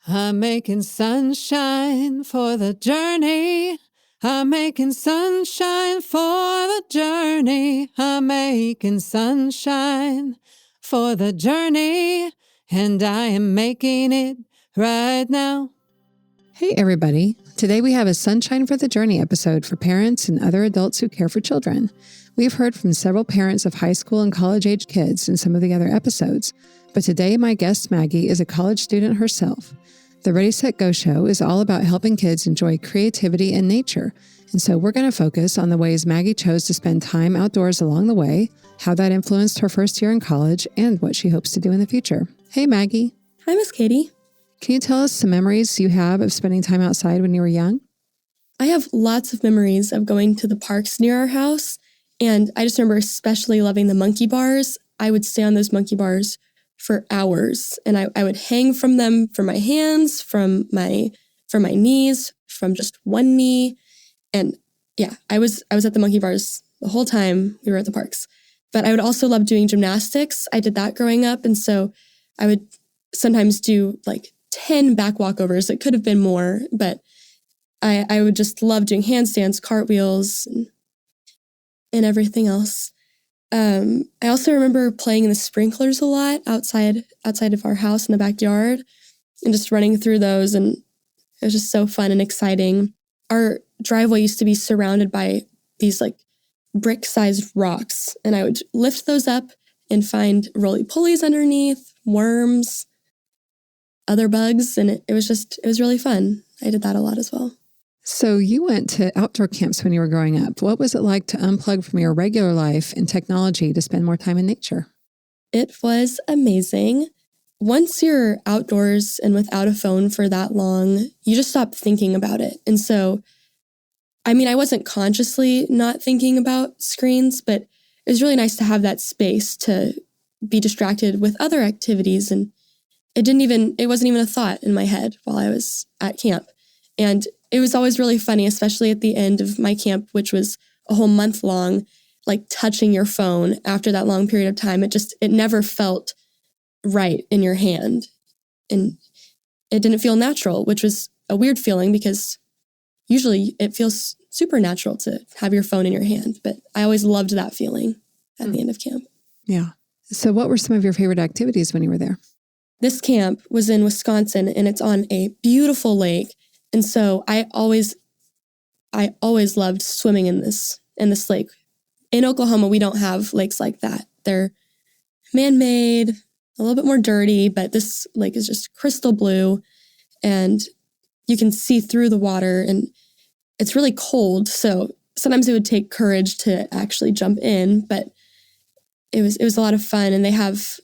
I'm making sunshine for the journey. I'm making sunshine for the journey. I'm making sunshine for the journey. And I am making it right now. Hey everybody, today we have a Sunshine for the Journey episode for parents and other adults who care for children. We've heard from several parents of high school and college age kids in some of the other episodes, but today my guest Maggie is a college student herself. The Ready, Set, Go show is all about helping kids enjoy creativity and nature, and so we're going to focus on the ways Maggie chose to spend time outdoors along the way, how that influenced her first year in college, and what she hopes to do in the future. Hey Maggie. Hi Miss Katie. Can you tell us some memories you have of spending time outside when you were young? I have lots of memories of going to the parks near our house, and I just remember especially loving the monkey bars. I would stay on those monkey bars for hours, and I would hang from them, from my hands, from my knees, from just one knee. And yeah, I was at the monkey bars the whole time we were at the parks. But I would also love doing gymnastics. I did that growing up, and so I would sometimes do like 10 back walkovers. It could have been more, but I would just love doing handstands, cartwheels, and everything else. I also remember playing in the sprinklers a lot outside of our house in the backyard and just running through those. And it was just so fun and exciting. Our driveway used to be surrounded by these like brick-sized rocks, and I would lift those up and find roly-polies underneath, worms, other bugs, and it was really fun. I did that a lot as well. So you went to outdoor camps when you were growing up. What was it like to unplug from your regular life and technology to spend more time in nature? It was amazing. Once you're outdoors and without a phone for that long, you just stop thinking about it. And so, I mean, I wasn't consciously not thinking about screens, but it was really nice to have that space to be distracted with other activities. And it wasn't even a thought in my head while I was at camp. And it was always really funny, especially at the end of my camp, which was a whole month long, like touching your phone after that long period of time. It never felt right in your hand. And it didn't feel natural, which was a weird feeling because usually it feels supernatural to have your phone in your hand. But I always loved that feeling at the end of camp. Yeah. So what were some of your favorite activities when you were there? This camp was in Wisconsin, and it's on a beautiful lake. And so I always loved swimming in this lake. In Oklahoma, we don't have lakes like that. They're man-made, a little bit more dirty, but this lake is just crystal blue, and you can see through the water, and it's really cold. So sometimes it would take courage to actually jump in, but it was a lot of fun. And they have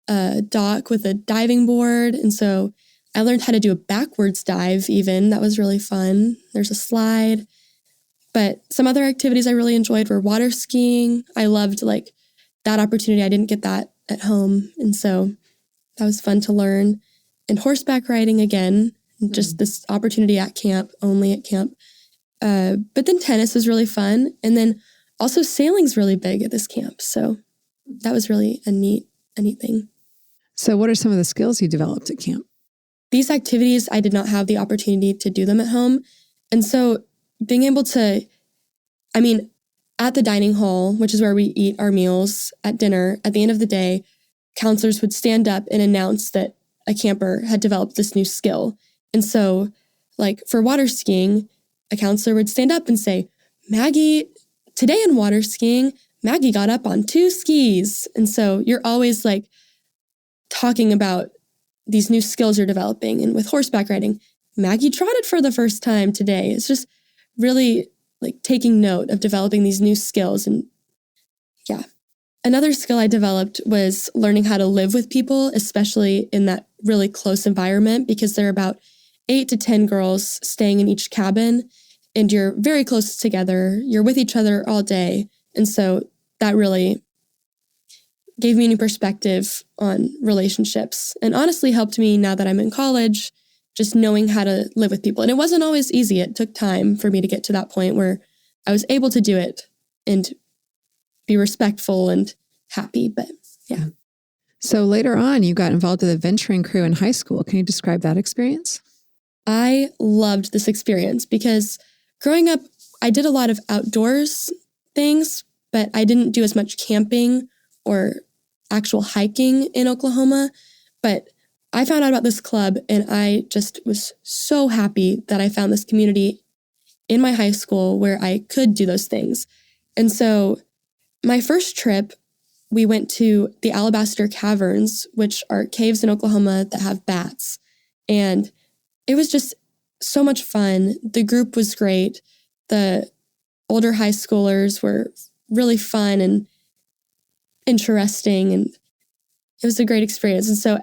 a dock with a diving board. And so I learned how to do a backwards dive even. That was really fun. There's a slide. But some other activities I really enjoyed were water skiing. I loved like that opportunity. I didn't get that at home. And so that was fun to learn. And horseback riding again, just this opportunity at camp, only at camp. But then tennis was really fun. And then also sailing's really big at this camp. So that was really a neat thing. So what are some of the skills you developed at camp? These activities, I did not have the opportunity to do them at home. And so being able to, at the dining hall, which is where we eat our meals at dinner, at the end of the day, counselors would stand up and announce that a camper had developed this new skill. And so, like for water skiing, a counselor would stand up and say, Maggie, today in water skiing, Maggie got up on 2 skis. And so you're always like talking about these new skills you're developing. And with horseback riding, Maggie trotted for the first time today. It's just really like taking note of developing these new skills. And yeah. Another skill I developed was learning how to live with people, especially in that really close environment, because there are about 8 to 10 girls staying in each cabin, and you're very close together. You're with each other all day. And so that really gave me a new perspective on relationships and honestly helped me now that I'm in college, just knowing how to live with people. And it wasn't always easy. It took time for me to get to that point where I was able to do it and be respectful and happy. But yeah. So later on, you got involved with a venturing crew in high school. Can you describe that experience? I loved this experience because growing up, I did a lot of outdoors things, but I didn't do as much camping or actual hiking in Oklahoma. But I found out about this club and I just was so happy that I found this community in my high school where I could do those things. And so my first trip, we went to the Alabaster Caverns, which are caves in Oklahoma that have bats. And it was just so much fun. The group was great. The older high schoolers were really fun and interesting, and it was a great experience. And so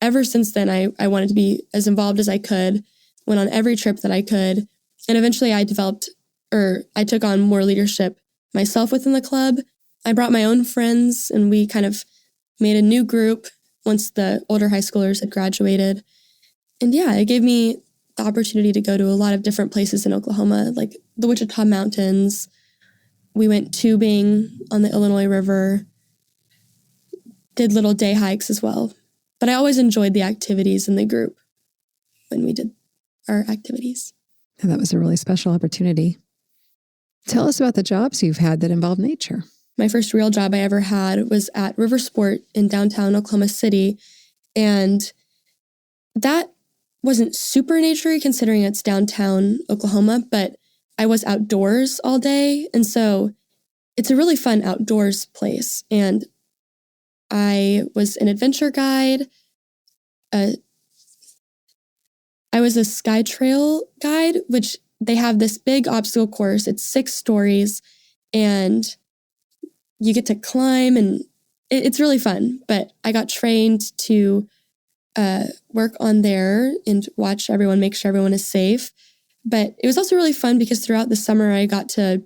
ever since then, I wanted to be as involved as I could, went on every trip that I could. And eventually I took on more leadership myself within the club. I brought my own friends and we kind of made a new group once the older high schoolers had graduated. And yeah, it gave me the opportunity to go to a lot of different places in Oklahoma, like the Wichita Mountains. We went tubing on the Illinois River, did little day hikes as well. But I always enjoyed the activities in the group when we did our activities. And that was a really special opportunity. Tell us about the jobs you've had that involve nature. My first real job I ever had was at River Sport in downtown Oklahoma City. And that wasn't super naturey considering it's downtown Oklahoma, but I was outdoors all day. And so it's a really fun outdoors place. And I was an adventure guide. I was a sky trail guide, which they have this big obstacle course. It's 6 stories and you get to climb and it's really fun. But I got trained to work on there and watch everyone, make sure everyone is safe. But it was also really fun because throughout the summer, I got to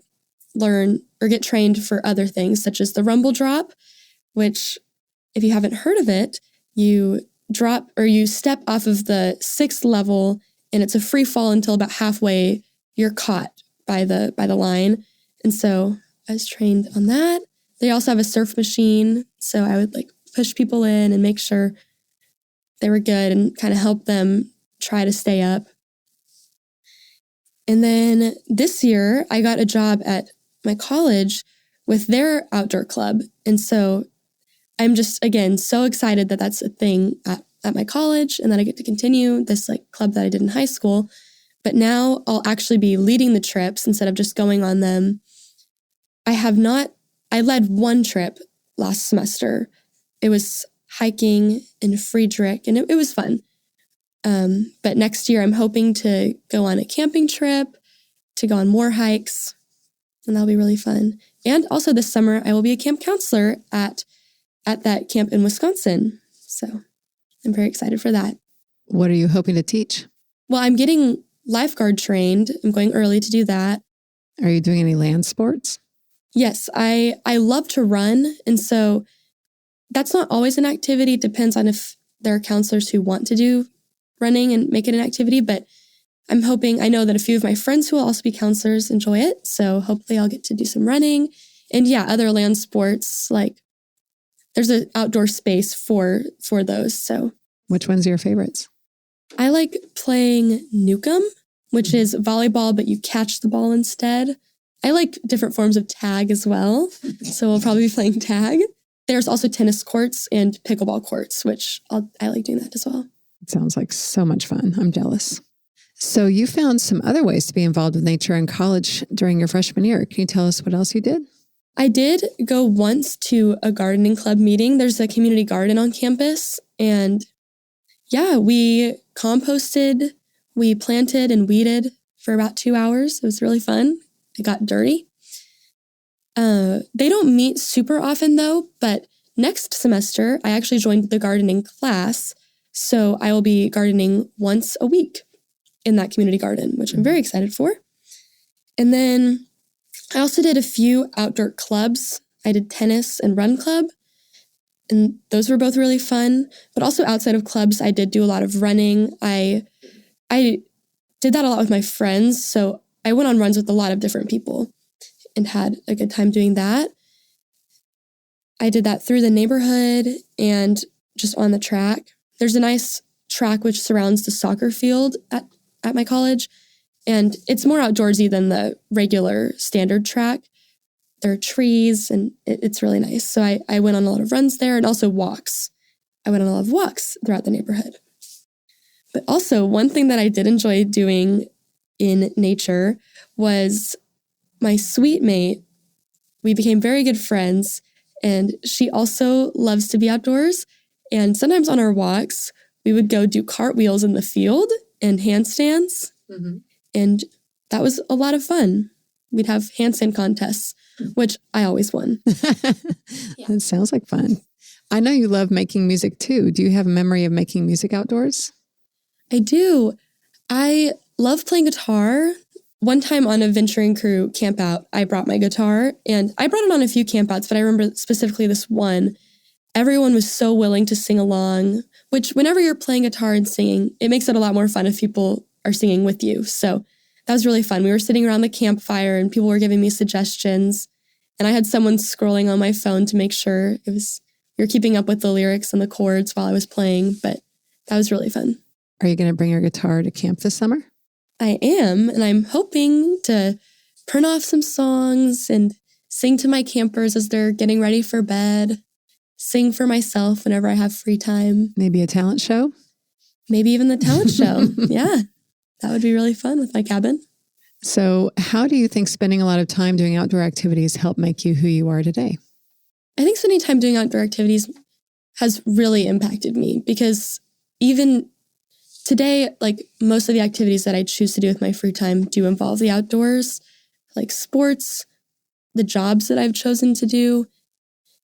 learn or get trained for other things, such as the rumble drop, which if you haven't heard of it, you drop or you step off of the 6th level and it's a free fall until about halfway you're caught by the line. And so I was trained on that. They also have a surf machine. So I would push people in and make sure they were good and kind of help them try to stay up. And then this year I got a job at my college with their outdoor club. And so I'm just, again, so excited that that's a thing at my college and that I get to continue this club that I did in high school. But now I'll actually be leading the trips instead of just going on them. I led one trip last semester. It was hiking in Friedrich and it was fun. But next year I'm hoping to go on a camping trip, to go on more hikes, and that'll be really fun. And also this summer I will be a camp counselor at that camp in Wisconsin. So I'm very excited for that. What are you hoping to teach? Well, I'm getting lifeguard trained. I'm going early to do that. Are you doing any land sports? Yes, I love to run. And so that's not always an activity. It depends on if there are counselors who want to do running and make it an activity. But I know that a few of my friends who will also be counselors enjoy it. So hopefully I'll get to do some running. And yeah, other land sports, there's an outdoor space for those. So which ones are your favorites? I like playing Newcomb, which is volleyball, but you catch the ball instead. I like different forms of tag as well. So we'll probably be playing tag. There's also tennis courts and pickleball courts, which I like doing that as well. It sounds like so much fun. I'm jealous. So you found some other ways to be involved with nature in college during your freshman year. Can you tell us what else you did? I did go once to a gardening club meeting. There's a community garden on campus. And yeah, we composted, we planted and weeded for about 2 hours. It was really fun. It got dirty. They don't meet super often though, but next semester I actually joined the gardening class. So I will be gardening once a week in that community garden, which I'm very excited for. And then I also did a few outdoor clubs. I did tennis and run club, and those were both really fun. But also outside of clubs, I did do a lot of running. I did that a lot with my friends, so I went on runs with a lot of different people and had a good time doing that. I did that through the neighborhood, and just on the track. There's a nice track which surrounds the soccer field at my college, and it's more outdoorsy than the regular standard track. There are trees, and it's really nice. So I went on a lot of runs there, and also walks. I went on a lot of walks throughout the neighborhood. But also, one thing that I did enjoy doing in nature was my suite mate. We became very good friends, and she also loves to be outdoors. And sometimes on our walks, we would go do cartwheels in the field and handstands. Mm-hmm. And that was a lot of fun. We'd have handstand contests, which I always won. That sounds like fun. I know you love making music too. Do you have a memory of making music outdoors? I do. I love playing guitar. One time on a venturing crew camp out, I brought my guitar, and I brought it on a few campouts, but I remember specifically this one. Everyone was so willing to sing along, which whenever you're playing guitar and singing, it makes it a lot more fun if people are singing with you. So that was really fun. We were sitting around the campfire and people were giving me suggestions, and I had someone scrolling on my phone to make sure you're keeping up with the lyrics and the chords while I was playing, but that was really fun. Are you going to bring your guitar to camp this summer? I am, and I'm hoping to print off some songs and sing to my campers as they're getting ready for bed, sing for myself whenever I have free time. Maybe a talent show? Maybe even the talent show. Yeah, that would be really fun with my cabin. So how do you think spending a lot of time doing outdoor activities helped make you who you are today? I think spending time doing outdoor activities has really impacted me because even today, like most of the activities that I choose to do with my free time do involve the outdoors, like sports, the jobs that I've chosen to do.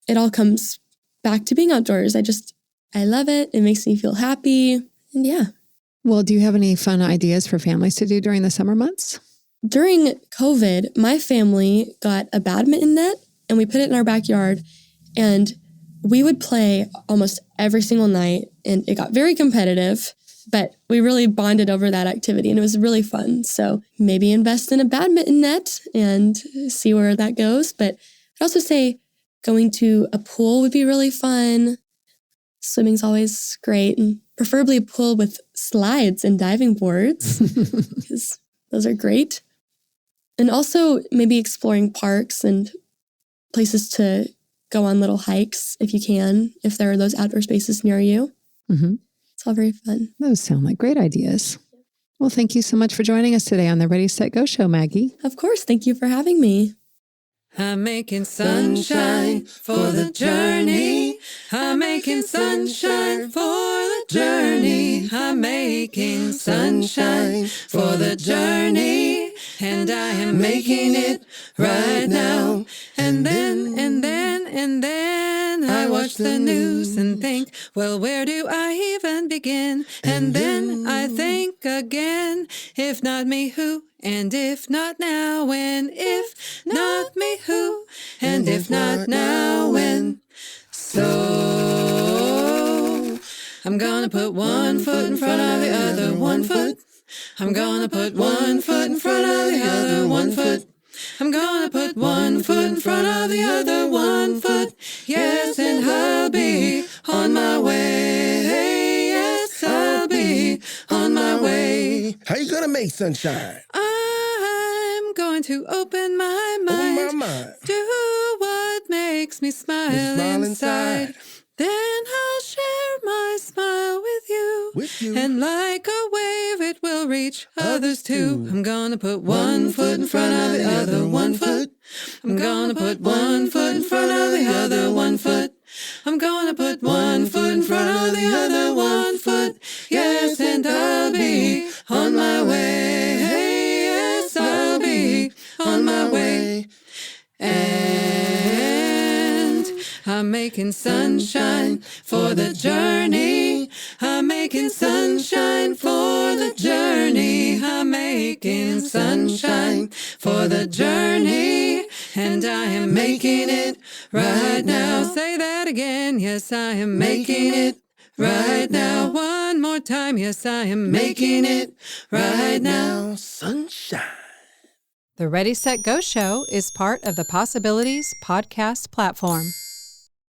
It all comes back to being outdoors. I love it. It makes me feel happy. And yeah. Well, do you have any fun ideas for families to do during the summer months? During COVID, my family got a badminton net and we put it in our backyard, and we would play almost every single night, and it got very competitive, but we really bonded over that activity and it was really fun. So maybe invest in a badminton net and see where that goes. But I'd also say going to a pool would be really fun. Swimming's always great, and preferably a pool with slides and diving boards because those are great. And also maybe exploring parks and places to go on little hikes if you can, if there are those outdoor spaces near you. Mm-hmm. It's all very fun. Those sound like great ideas. Well, thank you so much for joining us today on the Ready, Set, Go show, Maggie. Of course. Thank you for having me. I'm making sunshine for the journey. I'm making sunshine for the journey. I'm making sunshine for the journey. And I am making it right now. And then I watch the news and think, well, where do I even begin? And then I think again, if not me, who? And if not now, when? If not me, who? And if not now, when? So I'm gonna put one foot in front of the other, 1 foot. I'm gonna put 1 foot in front of the other, 1 foot. I'm gonna put 1 foot in front of the other, 1 foot. Yes, and I'll be on my way. Yes, I'll be on my way. How you gonna make sunshine? I'm going to open my mind. Open my mind. Do what makes me smile inside. Then I'll share my smile with you. And like a wave, it will reach others too. I'm gonna put 1 foot in front of the other, 1 foot. I'm gonna put 1 foot in front of the other, 1 foot. I'm gonna put 1 foot in front of the other, 1 foot. Yes, and I'll be on my way. Yes, I'll be on my way. And I'm making sunshine for the journey. I'm making sunshine for the journey. I'm making sunshine for the journey. And I am making it right now. Say that again. Yes, I am making it right now. One more time. Yes, I am making it right now. Sunshine. The Ready, Set, Go show is part of the Possibilities podcast platform.